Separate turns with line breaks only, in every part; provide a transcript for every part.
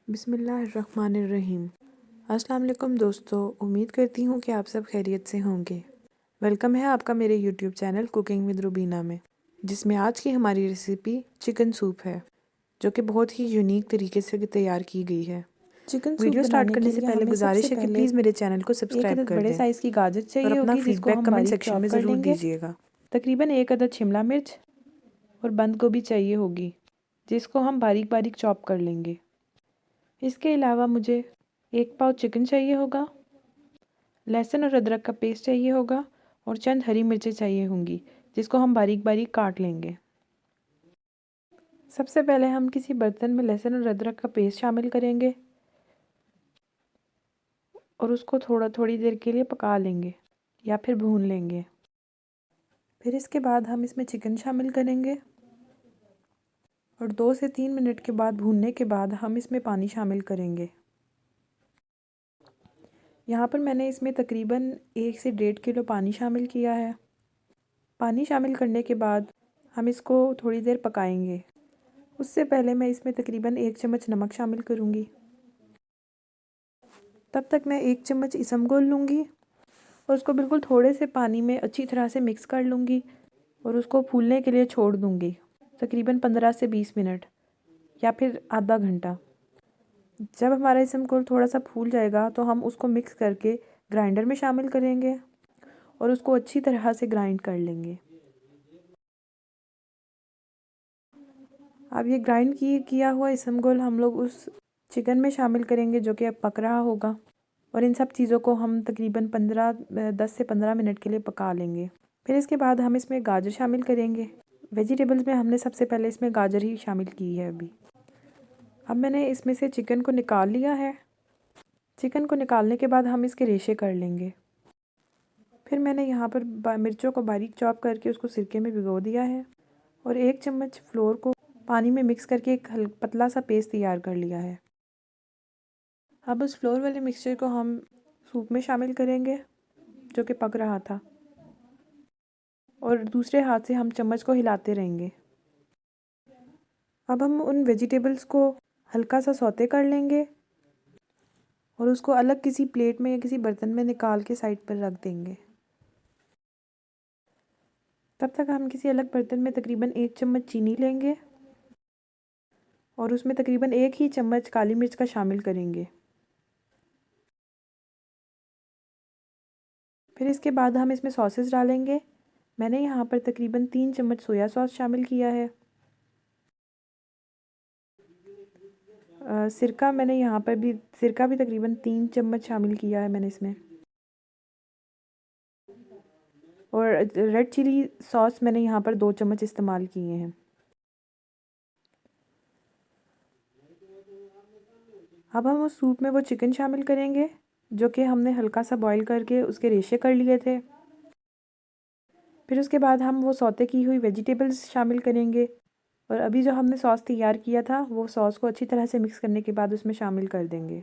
बिस्मिल्लाहिर्रहमानिर्रहीम। अस्सलाम वालेकुम दोस्तों, उम्मीद करती हूँ कि आप सब खैरियत से होंगे। वेलकम है आपका मेरे YouTube channel cooking with Rubina में, जिसमें आज की हमारी रेसिपी चिकन सूप है, जो कि बहुत ही यूनिक तरीके से तैयार की गई है।
चिकन सूप
वीडियो स्टार्ट
बनाने
करने
के
से
लिए
पहले
हमें सबसे
गुजारिश है कि
पहले
प्लीज़ मेरे चैनल को
एक
सब्सक्राइब
अदद
कर
बड़े
दें
साइज़ की गाजर
और
चाहिए
अपना
होगी, जिसको
फीडबैक
हम
कमेंट
बारीक
सेक्शन
चॉप
में
कर
ज़रूर
लेंगे।
दीजिएगा।
तकरीबन एक अदद शिमला मिर्च और बंद गोभी चाहिए होगी, जिसको हम बारीक बारीक चॉप कर लेंगे। इसके अलावा मुझे 1 पाव चिकन चाहिए होगा, लहसुन और अदरक का पेस्ट चाहिए होगा और चंद हरी मिर्चें चाहिए होंगी, जिसको हम बारीक बारीक काट लेंगे। सबसे पहले हम किसी बर्तन में लहसुन और अदरक का पेस्ट शामिल करेंगे और उसको थोड़ी देर के लिए पका लेंगे या फिर भून लेंगे। फिर इसके बाद हम इसमें चिकन शामिल करेंगे और 2 से 3 मिनट के बाद भूनने के बाद हम इसमें पानी शामिल करेंगे। यहाँ पर मैंने इसमें तकरीबन 1 से 1.5 किलो पानी शामिल किया है। पानी शामिल करने के बाद हम इसको थोड़ी देर पकाएंगे। उससे पहले मैं इसमें तकरीबन 1 चम्मच नमक शामिल करूँगी। तब तक मैं 1 चम्मच इसबगोल लूँगी और उसको बिल्कुल थोड़े से पानी में अच्छी तरह से मिक्स कर लूँगी और उसको फूलने के लिए छोड़ दूँगी, तकरीबन 15 से 20 मिनट या फिर आधा घंटा। जब हमारा इसबगोल थोड़ा सा फूल जाएगा तो हम उसको मिक्स करके ग्राइंडर में शामिल करेंगे और उसको अच्छी तरह से ग्राइंड कर लेंगे। अब ये ग्राइंड किया हुआ इसबगोल हम लोग उस चिकन में शामिल करेंगे, जो कि अब पक रहा होगा, और इन सब चीज़ों को हम तकरीबन 10 से 15 मिनट के लिए पका लेंगे। फिर इसके बाद हम इसमें गाजर शामिल करेंगे। वेजिटेबल्स में हमने सबसे पहले इसमें गाजर ही शामिल की है अभी। अब मैंने इसमें से चिकन को निकाल लिया है। चिकन को निकालने के बाद हम इसके रेशे कर लेंगे। फिर मैंने यहाँ पर मिर्चों को बारीक चॉप करके उसको सिरके में भिगो दिया है और 1 चम्मच फ्लोर को पानी में मिक्स करके एक पतला सा पेस्ट तैयार कर लिया है। अब उस फ्लोर वाले मिक्सचर को हम सूप में शामिल करेंगे, जो कि पक रहा था, और दूसरे हाथ से हम चम्मच को हिलाते रहेंगे। अब हम उन वेजिटेबल्स को हल्का सा सौते कर लेंगे और उसको अलग किसी प्लेट में या किसी बर्तन में निकाल के साइड पर रख देंगे। तब तक हम किसी अलग बर्तन में तकरीबन 1 चम्मच चीनी लेंगे और उसमें तकरीबन 1 ही चम्मच काली मिर्च का शामिल करेंगे। फिर इसके बाद हम इसमें सॉसेस डालेंगे। मैंने यहाँ पर तकरीबन 3 चम्मच सोया सॉस शामिल किया है। सिरका मैंने यहाँ पर भी तकरीबन 3 चम्मच शामिल किया है मैंने इसमें, और रेड चिली सॉस मैंने यहाँ पर 2 चम्मच इस्तेमाल किए हैं। अब हम उस सूप में वो चिकन शामिल करेंगे, जो कि हमने हल्का सा बॉईल करके उसके रेशे कर लिए थे। फिर उसके बाद हम वो सौते की हुई वेजिटेबल्स शामिल करेंगे और अभी जो हमने सॉस तैयार किया था वो सॉस को अच्छी तरह से मिक्स करने के बाद उसमें शामिल कर देंगे।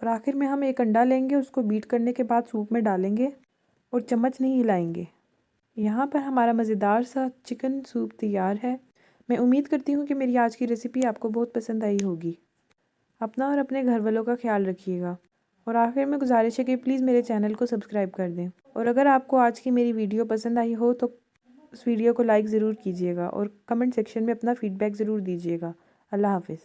और आखिर में हम एक अंडा लेंगे, उसको बीट करने के बाद सूप में डालेंगे और चम्मच नहीं हिलाएंगे। यहाँ पर हमारा मज़ेदार सा चिकन सूप तैयार है। मैं उम्मीद करती हूँ कि मेरी आज की रेसिपी आपको बहुत पसंद आई होगी। अपना और अपने घर वालों का ख्याल रखिएगा और आखिर में गुजारिश है कि प्लीज़ मेरे चैनल को सब्सक्राइब कर दें। और अगर आपको आज की मेरी वीडियो पसंद आई हो तो उस वीडियो को लाइक ज़रूर कीजिएगा और कमेंट सेक्शन में अपना फ़ीडबैक ज़रूर दीजिएगा। अल्लाह हाफ़िज़।